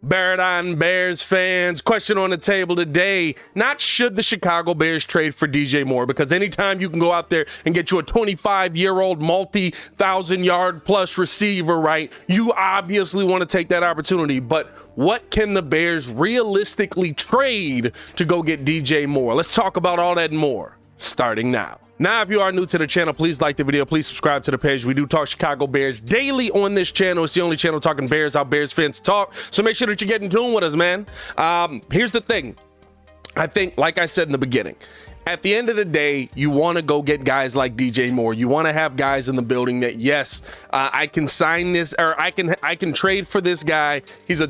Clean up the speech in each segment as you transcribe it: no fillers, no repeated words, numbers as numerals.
Baradon Bears fans, question on the table today. Not should the Chicago Bears trade for DJ Moore, because anytime you can go out there and get you a 25-year-old multi-thousand-yard plus receiver, right, you obviously want to take that opportunity. But what can the Bears realistically trade to go get DJ Moore? Let's talk about all that and more starting now. Now, if you are new to the channel, please like the video. Please subscribe to the page. We do talk Chicago Bears daily on this channel. It's the only channel talking Bears, how Bears fans talk. So make sure that you get in tune with us, man. Here's the thing. I think, like I said in the beginning, at the end of the day, you want to go get guys like DJ Moore. You want to have guys in the building that, yes, I can sign this, or I can trade for this guy. He's a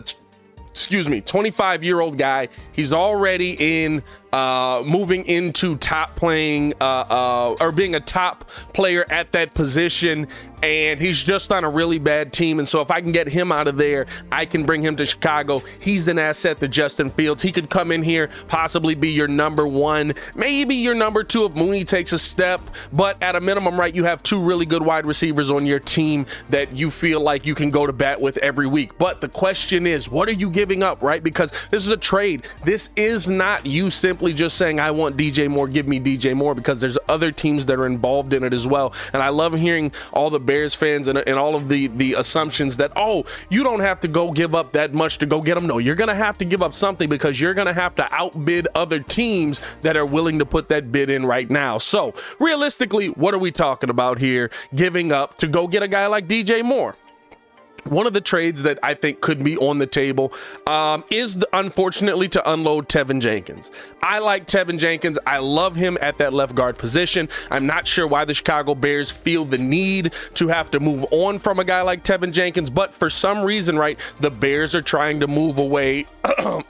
25-year-old guy. He's already in moving into top playing or being a top player at that position, and he's just on a really bad team. And so if I can get him out of there, I can bring him to Chicago. He's an asset to Justin Fields. He could come in here, possibly be your number one, maybe your number two if Mooney takes a step, but at a minimum, right, you have two really good wide receivers on your team that you feel like you can go to bat with every week. But the question is, what are you giving up, right? Because this is a trade. This is not you simply just saying, I want DJ Moore, give me DJ Moore, because there's other teams that are involved in it as well. And I love hearing all the Bears fans and all of the assumptions that, oh, you don't have to go give up that much to go get them. No, you're going to have to give up something, because you're going to have to outbid other teams that are willing to put that bid in right now. So realistically, what are we talking about here? Giving up to go get a guy like DJ Moore. One of the trades that I think could be on the table is, unfortunately, to unload TEVEN Jenkins. I like TEVEN Jenkins. I love him at that left guard position. I'm not sure why the Chicago Bears feel the need to have to move on from a guy like TEVEN Jenkins, but for some reason, right, the Bears are trying to move away,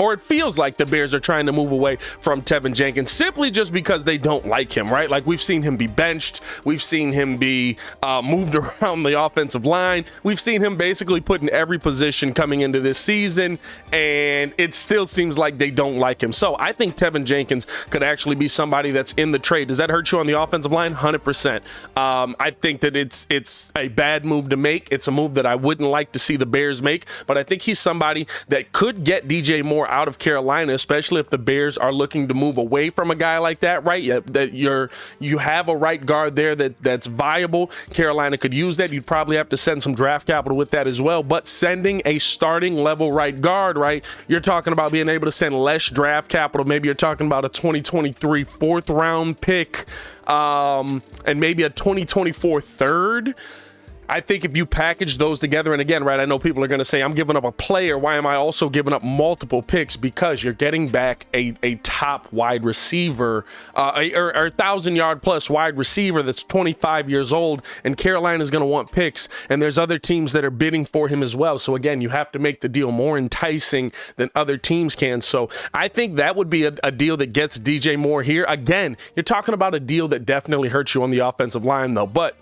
or it feels like the Bears are trying to move away from TEVEN Jenkins simply just because they don't like him, right? Like, we've seen him be benched. We've seen him be moved around the offensive line. We've seen him basically put in every position coming into this season, and it still seems like they don't like him. So I think TEVEN Jenkins could actually be somebody that's in the trade. Does that hurt you on the offensive line? 100%. I think that it's a bad move to make. It's a move that I wouldn't like to see the Bears make, but I think he's somebody that could get DJ Moore out of Carolina, especially if the Bears are looking to move away from a guy like that, right? That you have a right guard there that's viable. Carolina could use that. You'd probably have to send some draft capital with that as well, but sending a starting level right guard, right, you're talking about being able to send less draft capital. Maybe you're talking about a 2023 fourth round pick, and maybe a 2024 third. I think if you package those together, and again, right, I know people are going to say, I'm giving up a player. Why am I also giving up multiple picks? Because you're getting back a top wide receiver, or 1,000-yard plus wide receiver that's 25 years old, and Carolina's going to want picks, and there's other teams that are bidding for him as well. So again, you have to make the deal more enticing than other teams can. So I think that would be a deal that gets DJ Moore here. Again, you're talking about a deal that definitely hurts you on the offensive line, though. But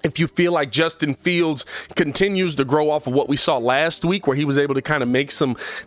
if you feel like Justin Fields continues to grow off of what we saw last week, where he was able to kind of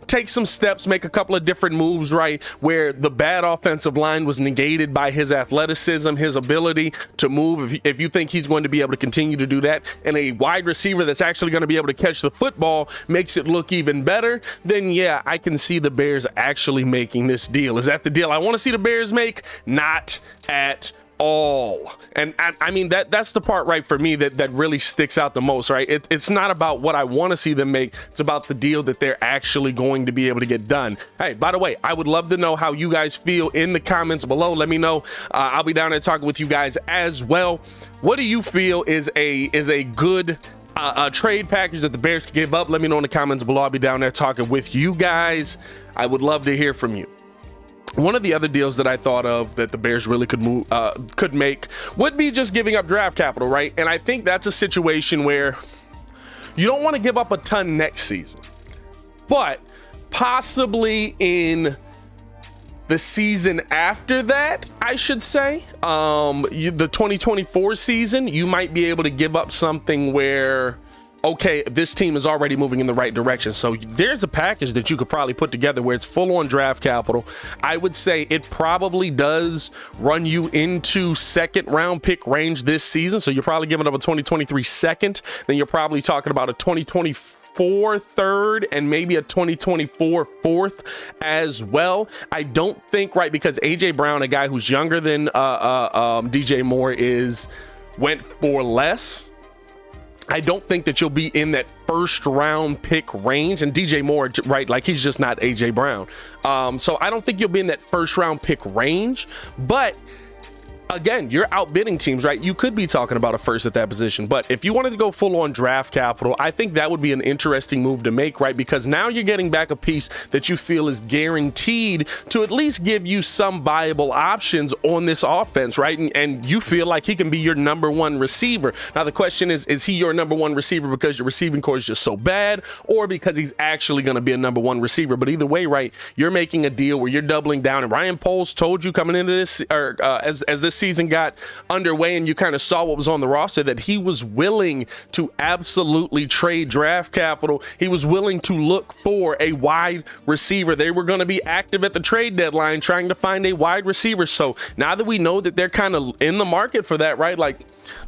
take some steps, make a couple of different moves, right, where the bad offensive line was negated by his athleticism, his ability to move, if you think he's going to be able to continue to do that, and a wide receiver that's actually going to be able to catch the football makes it look even better, then yeah, I can see the Bears actually making this deal. Is that the deal I want to see the Bears make? Not at all. And I mean, that's the part, right, for me that really sticks out the most, right? It's not about what I want to see them make. It's about the deal that they're actually going to be able to get done. Hey, by the way, I would love to know how you guys feel in the comments below. Let me know. I'll be down there talking with you guys as well. What do you feel is a good trade package that the Bears could give up? Let me know in the comments below. I'll be down there talking with you guys. I would love to hear from you. One of the other deals that I thought of that the Bears really could make would be just giving up draft capital, right? And I think that's a situation where you don't want to give up a ton next season, but possibly in the season after that, I should say, the 2024 season, you might be able to give up something where, okay, this team is already moving in the right direction. So there's a package that you could probably put together where it's full on draft capital. I would say it probably does run you into second round pick range this season. So you're probably giving up a 2023 second. Then you're probably talking about a 2024 2024 third and maybe a 2024 fourth as well. I don't think, right, because AJ Brown, a guy who's younger than DJ Moore, went for less. I don't think that you'll be in that first round pick range. And DJ Moore, right, like he's just not AJ Brown. So I don't think you'll be in that first round pick range. But again, you're outbidding teams, right? You could be talking about a first at that position. But if you wanted to go full on draft capital, I think that would be an interesting move to make, right? Because now you're getting back a piece that you feel is guaranteed to at least give you some viable options on this offense, right? And you feel like he can be your number one receiver. Now, the question is he your number one receiver because your receiving core is just so bad, or because he's actually going to be a number one receiver? But either way, right, you're making a deal where you're doubling down. And Ryan Poles told you coming into this, or as this season got underway and you kind of saw what was on the roster, that he was willing to absolutely trade draft capital. He was willing to look for a wide receiver. They were going to be active at the trade deadline trying to find a wide receiver. So now that we know that they're kind of in the market for that, right, like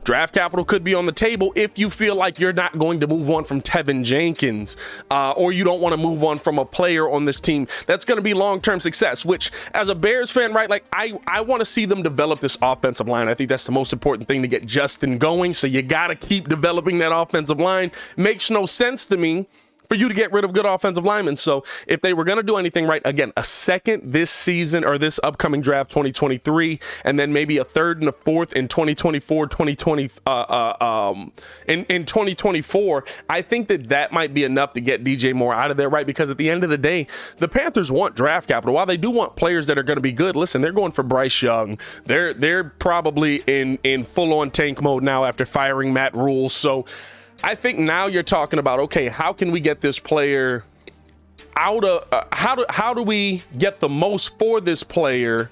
draft capital could be on the table if you feel like you're not going to move on from TEVEN Jenkins, or you don't want to move on from a player on this team that's going to be long-term success, which as a Bears fan, right, like I want to see them develop this offensive line. I think that's the most important thing to get Justin going. So you got to keep developing that offensive line. Makes no sense to me for you to get rid of good offensive linemen. So if they were going to do anything right, again, a second this season or this upcoming draft 2023, and then maybe a third and a fourth in 2024, in 2024, I think that might be enough to get DJ Moore out of there, right? Because at the end of the day, the Panthers want draft capital. While they do want players that are going to be good, listen, they're going for Bryce Young. They're probably in full-on tank mode now after firing Matt Rule. So I think now you're talking about, okay, how can we get this player out of how do we get the most for this player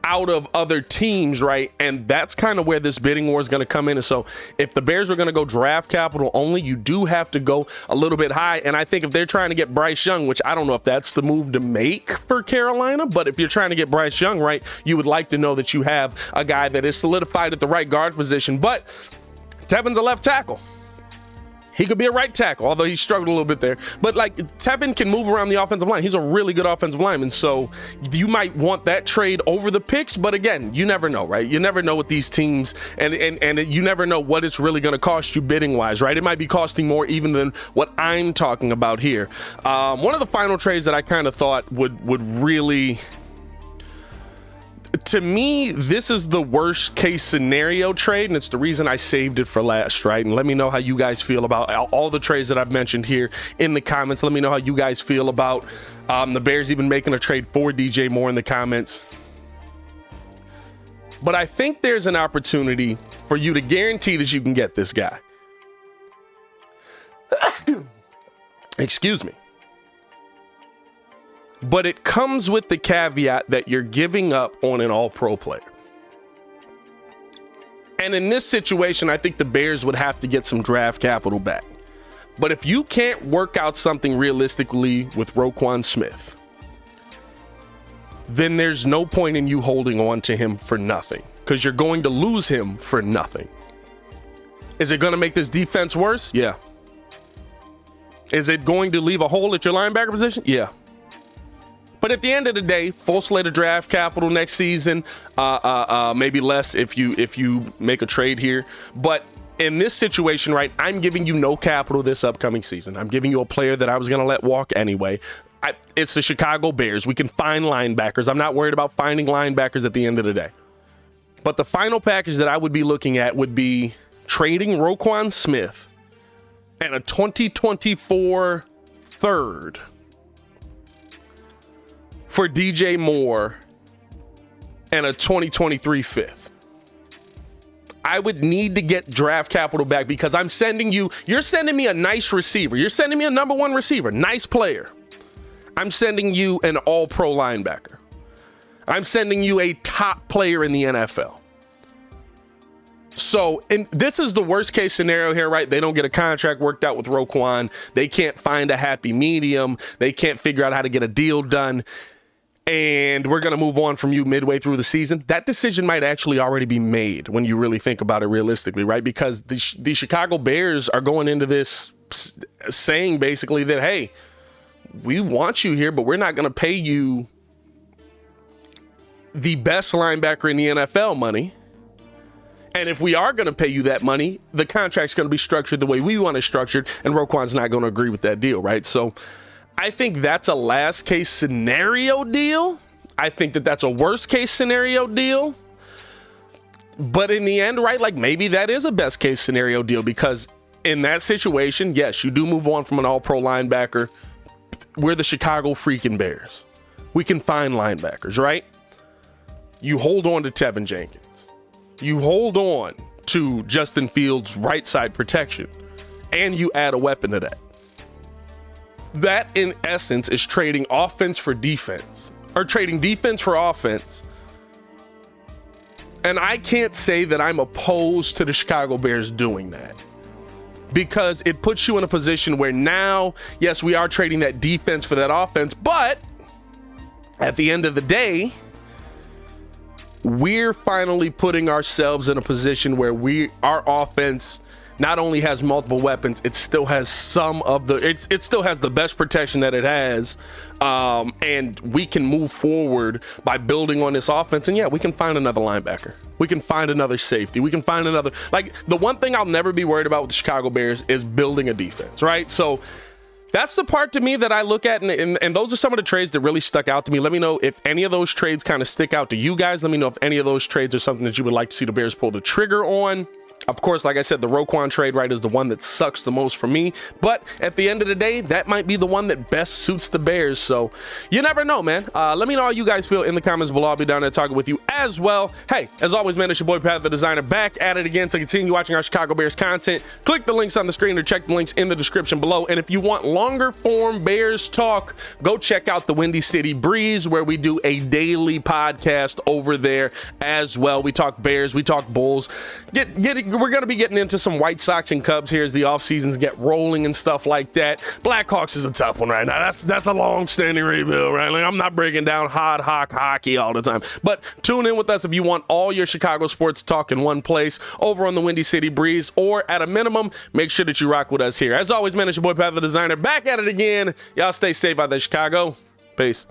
out of other teams, right? And that's kind of where this bidding war is going to come in. And so if the Bears are going to go draft capital only, you do have to go a little bit high. And I think if they're trying to get Bryce Young, which I don't know if that's the move to make for Carolina, but if you're trying to get Bryce Young, right, you would like to know that you have a guy that is solidified at the right guard position. But Tevin's a left tackle. He could be a right tackle, although he struggled a little bit there. But like Tevin can move around the offensive line. He's a really good offensive lineman. So you might want that trade over the picks. But again, you never know, right? You never know with these teams, and you never know what it's really going to cost you bidding wise, right? It might be costing more even than what I'm talking about here. One of the final trades that I kind of thought would really, to me, this is the worst case scenario trade, and it's the reason I saved it for last, right? And let me know how you guys feel about all the trades that I've mentioned here in the comments. Let me know how you guys feel about the Bears even making a trade for DJ Moore in the comments. But I think there's an opportunity for you to guarantee that you can get this guy. Excuse me. But it comes with the caveat that you're giving up on an all-pro player. And in this situation, I think the Bears would have to get some draft capital back. But if you can't work out something realistically with ROQUAN Smith, then there's no point in you holding on to him for nothing, because you're going to lose him for nothing. Is it going to make this defense worse? Yeah. Is it going to leave a hole at your linebacker position? Yeah. But at the end of the day, full slate of draft capital next season, maybe less if you make a trade here. But in this situation, right, I'm giving you no capital this upcoming season. I'm giving you a player that I was going to let walk anyway. It's the Chicago Bears. We can find linebackers. I'm not worried about finding linebackers at the end of the day. But the final package that I would be looking at would be trading ROQUAN Smith and a 2024 third for DJ Moore and a 2023 fifth. I would need to get draft capital back, because you're sending me a nice receiver. You're sending me a number one receiver, nice player. I'm sending you an all-pro linebacker. I'm sending you a top player in the NFL. So, and this is the worst case scenario here, right? They don't get a contract worked out with ROQUAN. They can't find a happy medium. They can't figure out how to get a deal done. And we're going to move on from you midway through the season. That decision might actually already be made when you really think about it realistically, right? Because the Chicago Bears are going into this saying basically that, hey, we want you here, but we're not going to pay you the best linebacker in the NFL money. And if we are going to pay you that money, the contract's going to be structured the way we want it structured, and ROQUAN's not going to agree with that deal, right? So I think that's a last case scenario deal. I think that that's a worst case scenario deal. But in the end, right, like maybe that is a best case scenario deal, because in that situation, yes, you do move on from an all-pro linebacker. We're the Chicago freaking Bears. We can find linebackers, right? You hold on to Teven Jenkins. You hold on to Justin Fields' right side protection, and you add a weapon to that. That, in essence, is trading offense for defense, or trading defense for offense. And I can't say that I'm opposed to the Chicago Bears doing that, because it puts you in a position where now, yes, we are trading that defense for that offense, but at the end of the day, we're finally putting ourselves in a position where our offense not only has multiple weapons, it still has it still has the best protection that it has. And we can move forward by building on this offense. And yeah, we can find another linebacker. We can find another safety. We can find another, like, the one thing I'll never be worried about with the Chicago Bears is building a defense, right? So that's the part to me that I look at, and those are some of the trades that really stuck out to me. Let me know if any of those trades kind of stick out to you guys. Let me know if any of those trades are something that you would like to see the Bears pull the trigger on. Of course, like I said, the ROQUAN trade, right, is the one that sucks the most for me. But at the end of the day, that might be the one that best suits the Bears. So you never know, man. Let me know how you guys feel in the comments below. I'll be down there talking with you as well. Hey, as always, man, it's your boy Pat the Designer, back at it again to continue watching our Chicago Bears content. Click the links on the screen or check the links in the description below. And if you want longer form Bears talk, go check out the Windy City Breeze, where we do a daily podcast over there as well. We talk Bears, we talk Bulls. We're going to be getting into some White Sox and Cubs here as the off seasons get rolling and stuff like that. Blackhawks is a tough one right now. That's a long-standing rebuild, right? Like, I'm not breaking down hard hockey all the time. But tune in with us if you want all your Chicago sports talk in one place over on the Windy City Breeze, or at a minimum, make sure that you rock with us here. As always, man, it's your boy Pat the Designer, back at it again. Y'all stay safe out there, Chicago. Peace.